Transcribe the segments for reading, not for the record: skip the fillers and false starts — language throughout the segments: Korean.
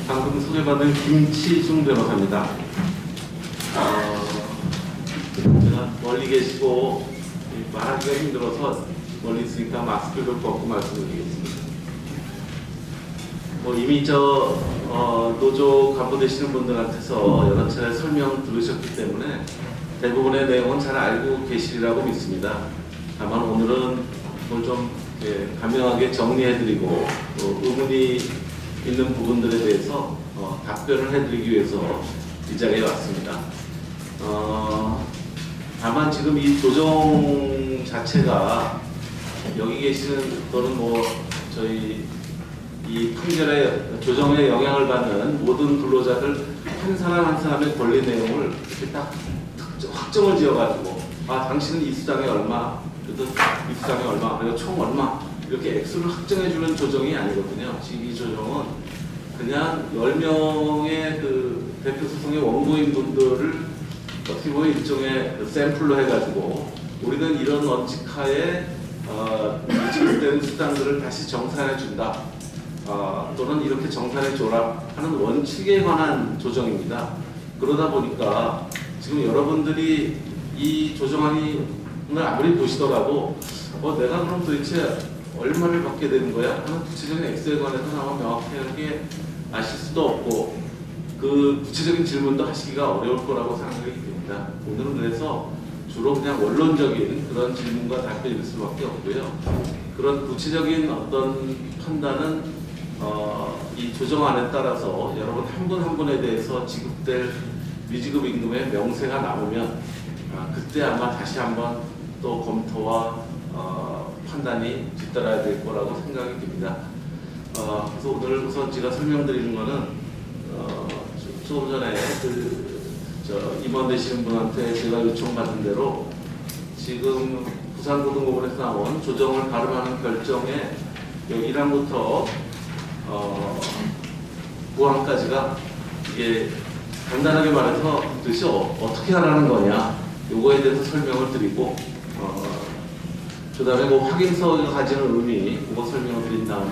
방금 소개받은 김치중 변호사입니다. 제가 멀리 계시고 말하기가 힘들어서 멀리 있으니까 마스크를 벗고 말씀드리겠습니다. 이미 노조 간부 되시는 분들한테서 여러 차례 설명 들으셨기 때문에 대부분의 내용은 잘 알고 계시리라고 믿습니다. 다만 오늘은 그걸 좀 간명하게 정리해드리고 또 의문이 있는 부분들에 대해서 답변을 해드리기 위해서 이 자리에 왔습니다. 다만 지금 이 조정 자체가 여기 계시는 또는 저희 이 판결의 조정에 영향을 받는 모든 근로자들 한 사람 한 사람의 권리 내용을 이렇게 딱 확정을 지어가지고 당신은 이 수당에 얼마, 그래도 이 수당에 얼마, 그리고 총 얼마 이렇게 액수를 확정해주는 조정이 아니거든요. 지금 이 조정은 그냥 10명의 그 대표 소송의 원고인 분들을 어떻게 보면 일종의 샘플로 해가지고 우리는 이런 원칙하에 지급되는 수당들을 다시 정산해준다. 또는 이렇게 정산해줘라 하는 원칙에 관한 조정입니다. 그러다 보니까 지금 여러분들이 이 조정안을 아무리 보시더라도 내가 그럼 도대체 얼마를 받게 되는 거야? 하는 구체적인 액수에 관해서 아마 명확하게 아실 수도 없고 그 구체적인 질문도 하시기가 어려울 거라고 생각이 듭니다. 오늘은 그래서 주로 그냥 원론적인 그런 질문과 답변일 수밖에 없고요. 그런 구체적인 어떤 판단은 이 조정안에 따라서 여러분 한 분 한 분에 대해서 지급될 미지급 임금의 명세가 남으면 그때 아마 다시 한번 또 검토와 판단이 뒤따라야 될 거라고 생각이 듭니다. 그래서 오늘 우선 제가 설명드리는 거는 조금 전에 임원되시는 분한테 제가 요청받은 대로 지금 부산고등법원에서 나온 조정을 발음하는 결정의 1항부터 9항까지가 이게 간단하게 말해서 도대체 어떻게 하라는 거냐 요거에 대해서 설명을 드리고 그 다음에 확인서가 가지는 의미 그거 설명을 드린 다음에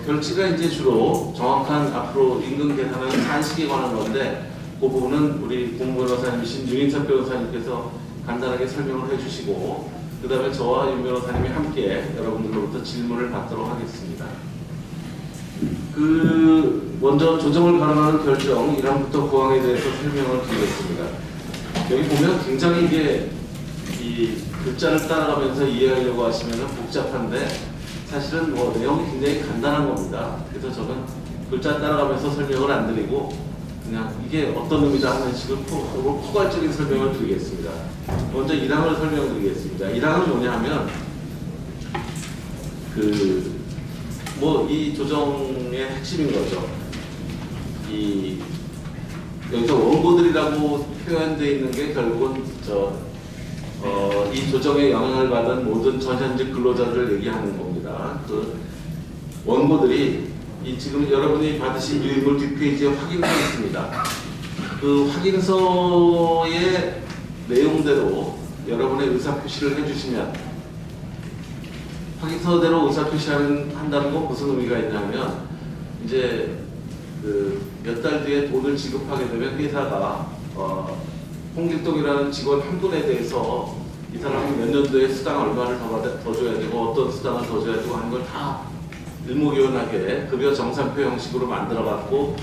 결치가 이제 주로 정확한 앞으로 임금 계산하는 산식에 관한 건데 그 부분은 우리 공무변호사님이신 윤인석 변호사님께서 간단하게 설명을 해주시고 그 다음에 저와 윤 변호사님이 함께 여러분들로부터 질문을 받도록 하겠습니다. 먼저 조정을 발언하는 결정 1항부터 9항에 대해서 설명을 드리겠습니다. 여기 보면 굉장히 이게 이 글자를 따라가면서 이해하려고 하시면 복잡한데 사실은 내용이 굉장히 간단한 겁니다. 그래서 저는 글자 따라가면서 설명을 안 드리고 그냥 이게 어떤 의미다 하는 식으로 포괄적인 설명을 드리겠습니다. 먼저 1항을 설명드리겠습니다. 1항은 뭐냐면 이 조정의 핵심인 거죠. 여기서 원고들이라고 표현되어 있는 게 결국은 이 조정에 영향을 받은 모든 전현직 근로자들을 얘기하는 겁니다. 그 원고들이 지금 여러분이 받으신 유인물 뒷페이지에 확인서 있습니다. 그 확인서의 내용대로 여러분의 의사표시를 해주시면 확인서대로 의사표시한다는 건 무슨 의미가 있냐면 이제 몇 달 뒤에 돈을 지급하게 되면 회사가 홍길동이라는 직원 한 분에 대해서 이 사람이 몇 년도에 수당 얼마를 더 줘야 되고 어떤 수당을 더 줘야 되고 하는 걸 다 일목요연하게 급여 정산표 형식으로 만들어 갖고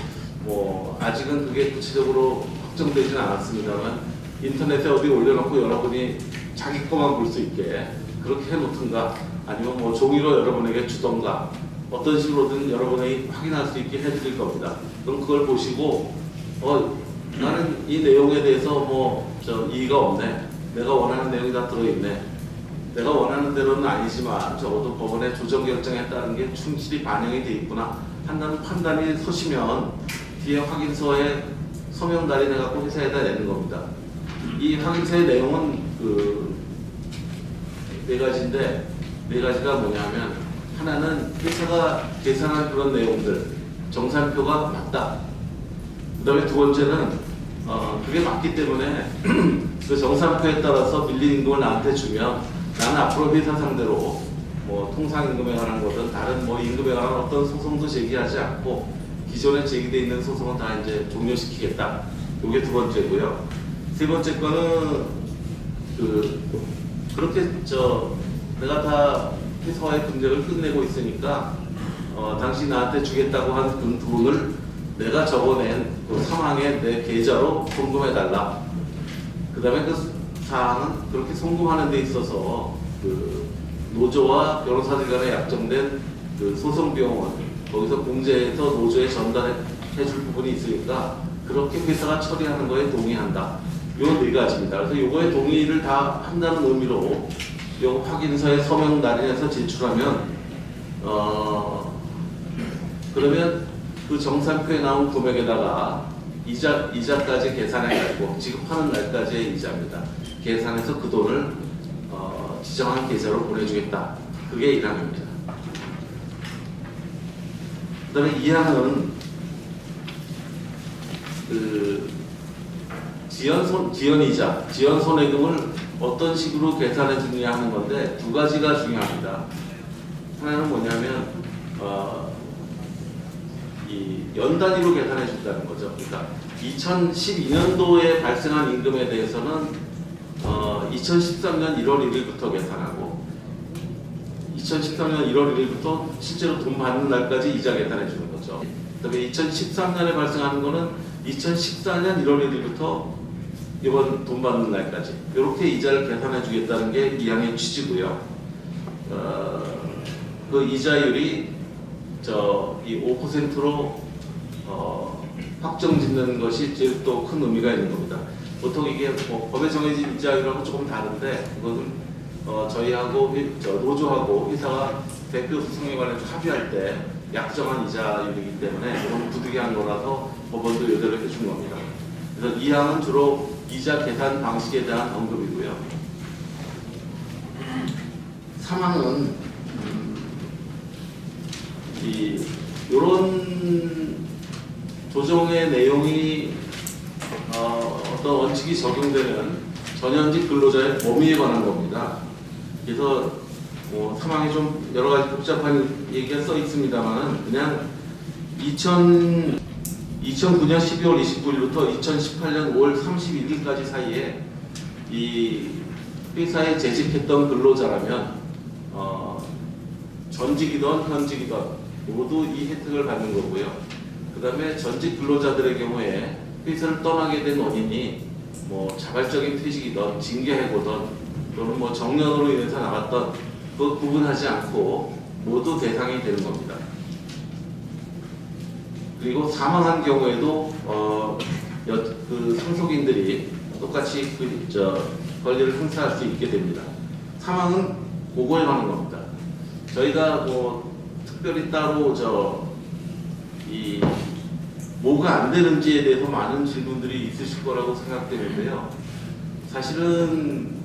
아직은 그게 구체적으로 확정되지는 않았습니다만 인터넷에 어디 올려놓고 여러분이 자기 것만 볼 수 있게 그렇게 해놓든가 아니면 종이로 여러분에게 주던가 어떤 식으로든 여러분이 확인할 수 있게 해드릴 겁니다. 그럼 그걸 보시고 나는 이 내용에 대해서 이의가 없네. 내가 원하는 내용이 다 들어있네. 내가 원하는 대로는 아니지만 적어도 법원의 조정 결정에 따른 게 충실히 반영이 돼 있구나 한다는 판단이 서시면 뒤에 확인서에 서명 달인해갖고 회사에다 내는 겁니다. 이 확인서의 내용은 네 가지인데 네 가지가 뭐냐면 하나는 회사가 계산한 그런 내용들 정산표가 맞다. 그 다음에 두 번째는 그게 맞기 때문에 그 정산표에 따라서 밀린 임금을 나한테 주면 나는 앞으로 회사 상대로 통상임금에 관한 거든 다른 임금에 관한 어떤 소송도 제기하지 않고 기존에 제기되어 있는 소송은 다 이제 종료시키겠다. 이게 두 번째고요. 세 번째 거는 그렇게 내가 다 회사와의 분쟁을 끝내고 있으니까 당신 나한테 주겠다고 한 그 돈을 내가 적어낸 그 사망의 내 계좌로 송금해달라. 그 다음에 그 사항은 그렇게 송금하는 데 있어서 그 노조와 변호사들 간에 약정된 그 소송 비용은 거기서 공제해서 노조에 전달해 줄 부분이 있으니까 그렇게 회사가 처리하는 거에 동의한다. 요 네 가지입니다. 그래서 요거에 동의를 다 한다는 의미로 요 확인서에 서명 날인해서 제출하면 그러면 그 정산표에 나온 금액에다가 이자까지 계산해가지고 지급하는 날까지의 이자입니다. 계산해서 그 돈을 지정한 계좌로 보내주겠다. 그게 1항입니다. 그 다음에 2항은 지연이자, 지연 손해금을 어떤 식으로 계산해 주느냐 하는 건데 두 가지가 중요합니다. 하나는 뭐냐면 이 연 단위로 계산해 준다는 거죠. 그러니까 2012년도에 발생한 임금에 대해서는 2013년 1월 1일부터 계산하고 2013년 1월 1일부터 실제로 돈 받는 날까지 이자 계산해 주는 거죠. 그다음에 2013년에 발생하는 거는 2014년 1월 1일부터 이번 돈 받는 날까지 이렇게 이자를 계산해 주겠다는 게 2항의 취지고요. 그 이자율이 이 5%로 확정짓는 것이 제일 또 큰 의미가 있는 겁니다. 보통 이게 법에 정해진 이자율하고 조금 다른데 이거는 저희하고 노조하고 회사가 대표 소송에 관해서 합의할 때 약정한 이자율이기 때문에 이건 부득이한 거라서 법원도 이대로 해준 겁니다. 그래서 2항은 주로 이자 계산 방식에 대한 언급이고요. 3항은 이런 조정의 내용이 어떤 원칙이 적용되는 전현직 근로자의 범위에 관한 겁니다. 그래서 3항에 좀 여러 가지 복잡한 얘기가 써 있습니다만은 그냥 2009년 12월 29일부터 2018년 5월 31일까지 사이에 이 회사에 재직했던 근로자라면 전직이든 현직이든 모두 이 혜택을 받는 거고요. 그 다음에 전직 근로자들의 경우에 회사를 떠나게 된 원인이 자발적인 퇴직이든 징계해고든 또는 정년으로 인해서 나갔던 그 구분하지 않고 모두 대상이 되는 겁니다. 그리고 사망한 경우에도 그 상속인들이 똑같이 권리를 행사할 수 있게 됩니다. 사망은 그거에 관한 겁니다. 저희가 특별히 따로 뭐가 안 되는지에 대해서 많은 질문들이 있으실 거라고 생각되는데요. 사실은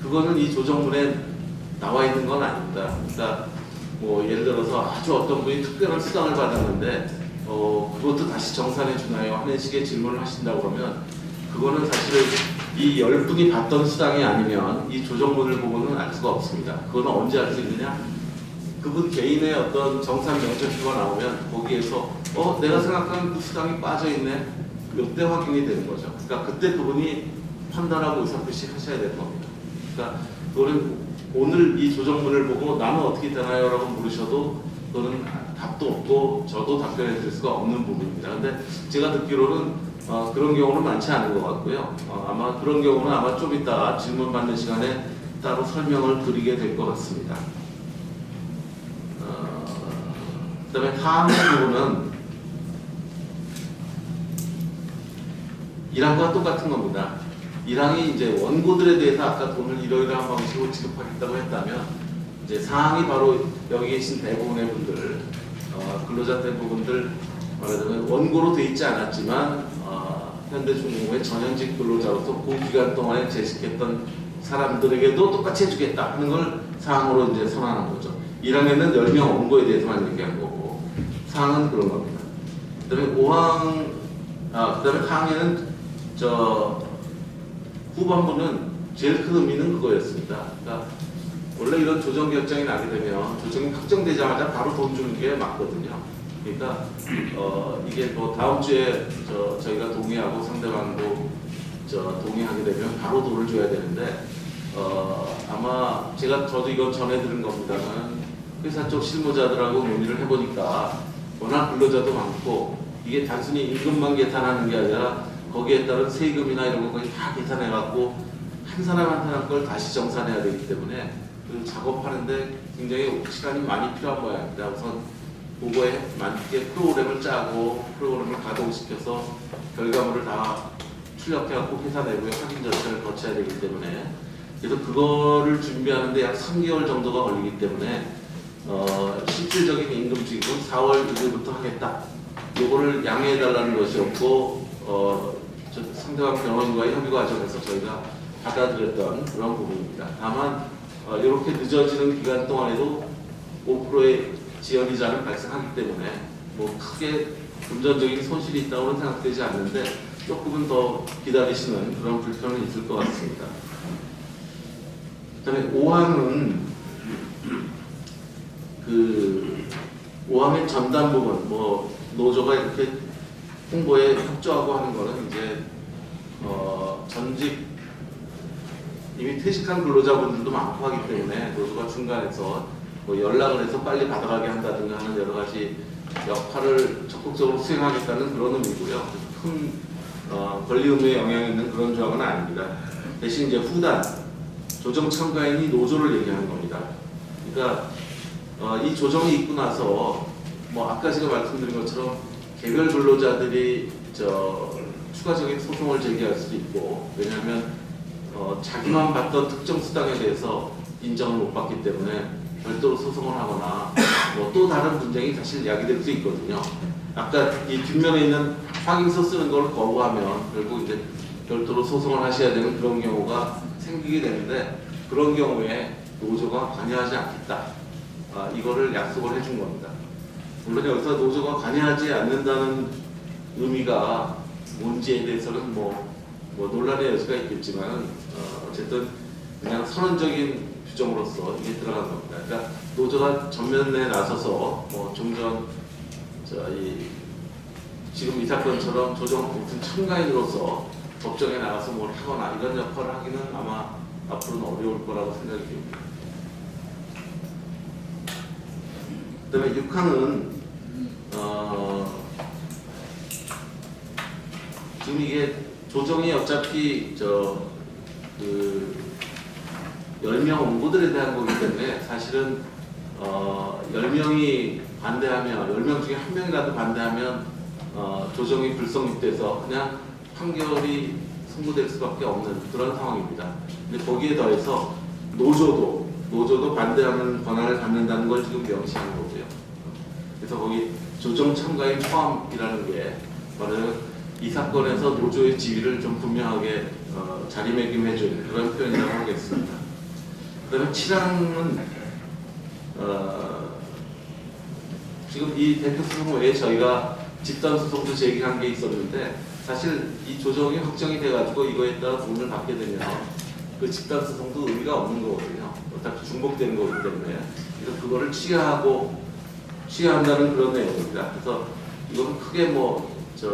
그거는 이 조정문에 나와 있는 건 아닙니다. 그러니까 예를 들어서 아주 어떤 분이 특별한 수당을 받았는데 그것도 다시 정산해 주나요? 하는 식의 질문을 하신다고 그러면 그거는 사실 이 10분이 받던 수당이 아니면 이 조정문을 보고는 알 수가 없습니다. 그거는 언제 알 수 있느냐? 그분 개인의 어떤 정산 명령표가 나오면 거기에서 내가 생각하는 그 수당이 빠져있네? 이때 확인이 되는 거죠. 그러니까 그때 그분이 판단하고 의사표시 하셔야 되는 겁니다. 그러니까 그거는 오늘 이 조정문을 보고 나는 어떻게 되나요? 라고 물으셔도 그거는 답도 없고 저도 답변해 드릴 수가 없는 부분입니다. 근데 제가 듣기로는 그런 경우는 많지 않은 것 같고요. 아마 그런 경우는 아마 좀 이따 질문 받는 시간에 따로 설명을 드리게 될 것 같습니다. 그 다음에 하항 부분은 1항과 똑같은 겁니다. 1항이 이제 원고들에 대해서 아까 돈을 이러이러한 방식으로 지급하겠다고 했다면 이제 4항이 바로 여기 계신 대부분의 분들, 근로자 대부분들 말하자면 원고로 돼 있지 않았지만 현대중공업의 전현직 근로자로서 그 기간 동안에 재직했던 사람들에게도 똑같이 해주겠다 하는 걸 4항으로 이제 선언한 거죠. 1항에는 10명 원고에 대해서만 얘기한 거고 4항은 그런 겁니다. 그 다음에 5항, 그 다음에 4항에는 후반부는 제일 큰 의미는 그거였습니다. 그러니까 원래 이런 조정 결정이 나게 되면 조정이 확정되자마자 바로 돈 주는 게 맞거든요. 그러니까 이게 뭐 다음 주에 저희가 동의하고 상대방도 동의하게 되면 바로 돈을 줘야 되는데 아마 저도 이건 전해 들은 겁니다만 회사 쪽 실무자들하고 논의를 해보니까 워낙 근로자도 많고 이게 단순히 임금만 계산하는 게 아니라 거기에 따른 세금이나 이런 것까지 다 계산해갖고 한 사람 한 사람 걸 다시 정산해야 되기 때문에 그 작업하는데 굉장히 시간이 많이 필요한 모양입니다. 우선 그거에 맞게 프로그램을 짜고 프로그램을 가동시켜서 결과물을 다 출력해갖고 계산해고 확인 절차를 거쳐야 되기 때문에 그래서 그거를 준비하는데 약 3개월 정도가 걸리기 때문에 실질적인 임금 지급은 4월 1일부터 하겠다. 요거를 양해해달라는 것이었고 상대방 변호인과의 협의 과정에서 저희가 받아들였던 그런 부분입니다. 다만 이렇게 늦어지는 기간 동안에도 5%의 지연 이자는 발생하기 때문에 뭐 크게 금전적인 손실이 있다고는 생각되지 않는데 조금은 더 기다리시는 그런 불편은 있을 것 같습니다. 그다음에 5항은 5항의 전담 부분, 뭐 노조가 이렇게 홍보에 협조하고 하는 거는 이제 전직 이미 퇴직한 근로자분들도 많고 하기 때문에 노조가 중간에서 뭐 연락을 해서 빨리 받아가게 한다든가 하는 여러 가지 역할을 적극적으로 수행하겠다는 그런 의미고요. 큰 권리 의무에 영향이 있는 그런 조항은 아닙니다. 대신 이제 후단 조정 참가인이 노조를 얘기하는 겁니다. 그러니까 이 조정이 있고 나서 뭐 아까 제가 말씀드린 것처럼 개별 근로자들이 추가적인 소송을 제기할 수도 있고 왜냐하면 자기만 받던 특정 수당에 대해서 인정을 못 받기 때문에 별도로 소송을 하거나 뭐 또 다른 분쟁이 사실 야기될 수 있거든요. 아까 이 뒷면에 있는 확인서 쓰는 걸 거부하면 결국 이제 별도로 소송을 하셔야 되는 그런 경우가 생기게 되는데 그런 경우에 노조가 관여하지 않겠다. 이거를 약속을 해준 겁니다. 물론 여기서 노조가 관여하지 않는다는 의미가 뭔지에 대해서는 뭐 논란의 여지가 있겠지만 어쨌든 그냥 선언적인 규정으로서 이게 들어간 겁니다. 그러니까 노조가 전면에 나서서 뭐 좀 전 지금 이 사건처럼 조정 같은 참가인으로서 법정에 나가서 뭘 하거나 이런 역할을 하기는 아마 앞으로는 어려울 거라고 생각이 됩니다. 그다음에 6항은 지금 이게 조정이 어차피 10명 원고들에 대한 거기 때문에 사실은 10명이 반대하면 10명 중에 한 명이라도 반대하면 조정이 불성립돼서 그냥 판결이 선고될 수밖에 없는 그런 상황입니다. 근데 거기에 더해서 노조도 반대하는 권한을 갖는다는 걸 지금 명시한 거고요. 그래서 거기 조정 참가인 포함이라는 게 말하자면 이 사건에서 노조의 지위를 좀 분명하게 자리매김해준 그런 표현이라고 하겠습니다. 그다음에 7항은 지금 이 대표 소송 외에 저희가 집단 소송도 제기한 게 있었는데 사실 이 조정이 확정이 돼가지고 이거에 따라 돈을 받게 되면 그 집단 소송도 의미가 없는 거거든요. 어차피 중복되는 거기 때문에 그래서 그거를 취하한다는 그런 내용입니다. 그래서 이건 크게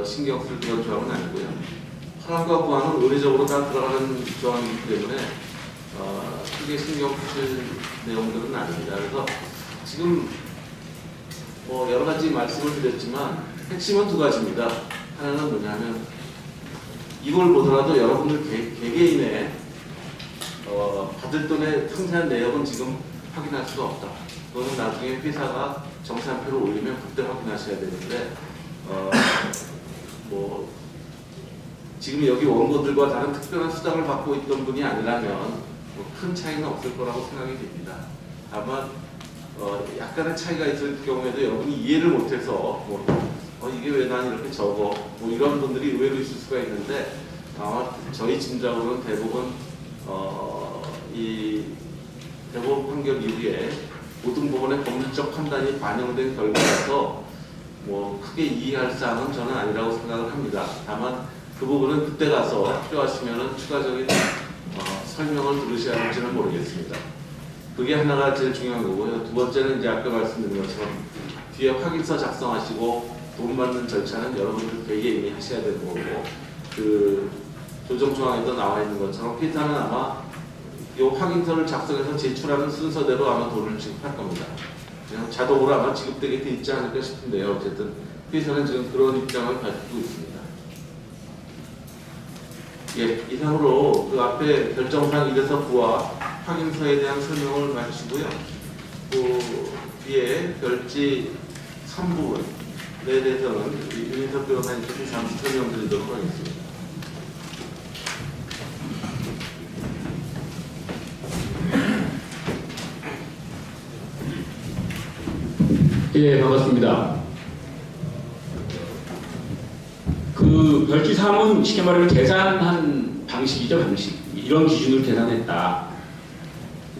신경 쓸 그런 조항은 아니고요. 8항과 9항은 의례적으로 다 들어가는 조항이기 때문에 크게 신경 쓸 내용들은 아닙니다. 그래서 지금 여러 가지 말씀을 드렸지만 핵심은 두 가지입니다. 하나는 뭐냐면 이걸 보더라도 여러분들 개개인의 받을 돈의 상세한 내역은 지금 확인할 수가 없다. 그거는 나중에 회사가 정산표를 올리면 그때 확인하셔야 되는데 지금 여기 원고들과 다른 특별한 수당을 받고 있던 분이 아니라면 큰 차이는 없을 거라고 생각이 됩니다. 다만 약간의 차이가 있을 경우에도 여러분이 이해를 못해서 이게 왜 난 이렇게 적어 이런 분들이 의외로 있을 수가 있는데 아마 저희 짐작으로는 대부분 이 대법원 판결 이후에 모든 부분의 법률적 판단이 반영된 결과라서 크게 이해할 사항은 저는 아니라고 생각을 합니다. 다만 그 부분은 그때 가서 필요하시면 추가적인 설명을 들으셔야 할지는 모르겠습니다. 그게 하나가 제일 중요한 거고요. 두 번째는 이제 아까 말씀드린 것처럼 뒤에 확인서 작성하시고 돈 받는 절차는 여러분들 개개인이 하셔야 되는 거고, 그 조정 조항에도 나와 있는 것처럼 회사는 아마 이 확인서를 작성해서 제출하는 순서대로 아마 돈을 지급할 겁니다. 그냥 자동으로 아마 지급되게 돼 있지 않을까 싶은데요. 어쨌든 회사는 지금 그런 입장을 가지고 있습니다. 예, 이상으로 그 앞에 결정사항 1에서 9와 확인서에 대한 설명을 마치고요. 그 뒤에 별지 3부분에 대해서는 윤인석 변호사님께서 잠시 설명드리도록 하겠습니다. 예, 반갑습니다. 그 별지 3은 쉽게 말하면 계산한 방식이죠, 방식. 이런 기준으로 계산했다.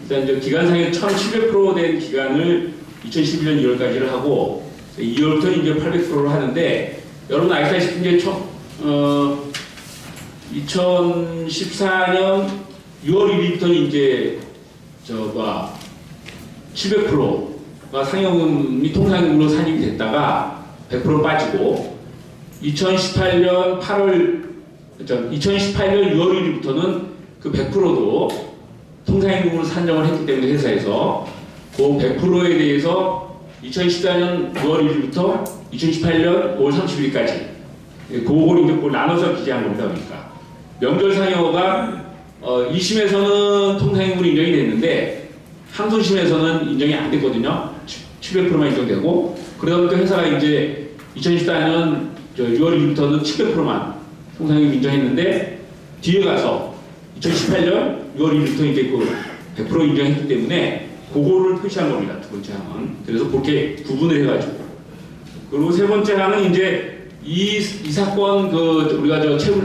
일단 이제 기간상에 1,700% 된 기간을 2011년 2월까지를 하고 2월부터 이제 800%를 하는데, 여러분 아시다시피 이제 2014년 6월 1일부터 이제 700%가 상여금이 통상금으로 산입이 됐다가 100% 빠지고, 2018년 6월 1일부터는 그 100%도 통상임금으로 산정을 했기 때문에 회사에서 그 100%에 대해서 2014년 6월 1일부터 2018년 5월 30일까지 그걸 이제 나눠서 기재한 겁니다. 그러니까 명절 상여가 2심에서는 통상임금으로 인정이 됐는데 항소심에서는 인정이 안 됐거든요. 700%만 인정되고, 그러다 보니까 회사가 이제 2014년 6월 1일부터는 700%만 통상임금 인정했는데, 뒤에 가서 2018년 6월 1일부터 이제 그 100% 인정했기 때문에 그거를 표시한 겁니다. 두 번째 항은. 그래서 그렇게 구분을 해가지고. 그리고 세 번째 항은 이제 이 사건 우리가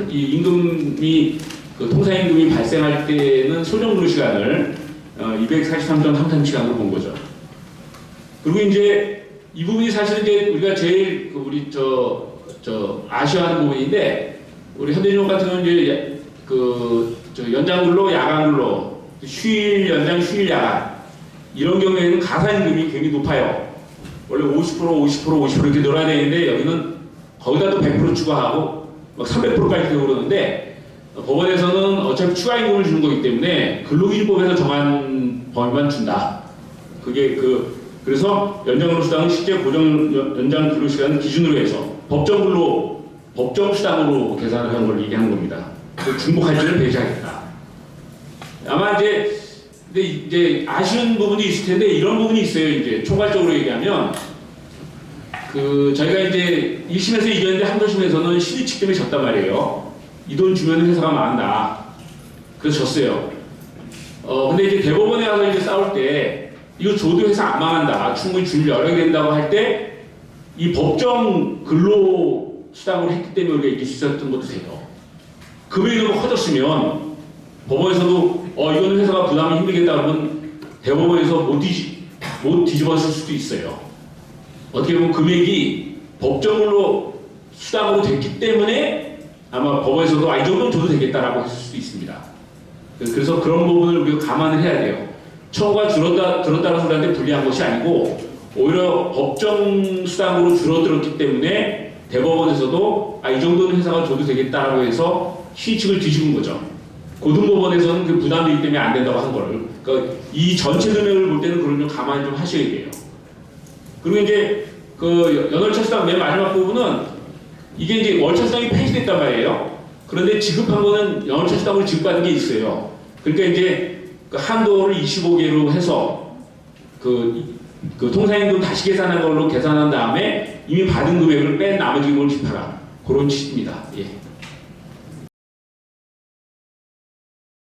이 임금이 통상임금이 발생할 때는 소정 근로 시간을 243.33시간으로 본 거죠. 그리고 이제 이 부분이 사실은 이제 우리가 제일 아쉬워하는 부분인데, 우리 현대중업 같은 경우는 이제 연장 근로, 야간 근로, 휴일 연장, 휴일 야간 이런 경우에는 가사임금이 굉장히 높아요. 원래 50% 이렇게 놀아야 되는데 여기는 거기다 또 100% 추가하고 막 300%까지 되고 그러는데, 법원에서는 어차피 추가임금을 주는 거기 때문에 근로기준법에서 정한 범위만 준다. 그게 그래서 연장근로수당은 실제 고정 연장 근로시간을 기준으로 해서 법정 수당으로 계산을 하는 걸 얘기하는 겁니다. 중복할지를 배제하겠다. 아마 이제 아쉬운 부분이 있을 텐데, 이런 부분이 있어요. 이제 총괄적으로 얘기하면 저희가 이제 1심에서 이겼는데 항소심에서는 신의 측 때문에 졌단 말이에요. 이 돈 주면 회사가 망한다. 그래서 졌어요. 근데 이제 대법원에 가서 이제 싸울 때 이거 줘도 회사 안 망한다, 충분히 줄 열어야 된다고 할 때 이 법정 근로 수당을 했기 때문에 우리가 이길 수 있었던 것도 돼요. 금액이 너무 커졌으면 법원에서도 이거는 회사가 부담이 힘들겠다 그러면 대법원에서 못 뒤집었을 수도 있어요. 어떻게 보면 금액이 법정 근로 수당으로 됐기 때문에 아마 법원에서도 이 정도는 줘도 되겠다라고 했을 수도 있습니다. 그래서 그런 부분을 우리가 감안을 해야 돼요. 처우가 줄었다는 소리한테 불리한 것이 아니고, 오히려 법정 수당으로 줄어들었기 때문에 대법원에서도 이 정도는 회사가 줘도 되겠다라고 해서 시측을 뒤집은 거죠. 고등법원에서는 그 부담되기 때문에 안 된다고 한 거를. 그러니까 이 전체 금액을 볼 때는 그걸 좀 감안을 좀 하셔야 돼요. 그리고 이제 연월차 수당 맨 마지막 부분은 이게 이제 월차 수당이 폐지됐단 말이에요. 그런데 지급한 거는 연월차 수당으로 지급받는 게 있어요. 그러니까 이제 한도를 25개로 해서 통상임금 다시 계산한 걸로 계산한 다음에 이미 받은 금액을 뺀 나머지 금액을 집하라. 그런 취지입니다. 예.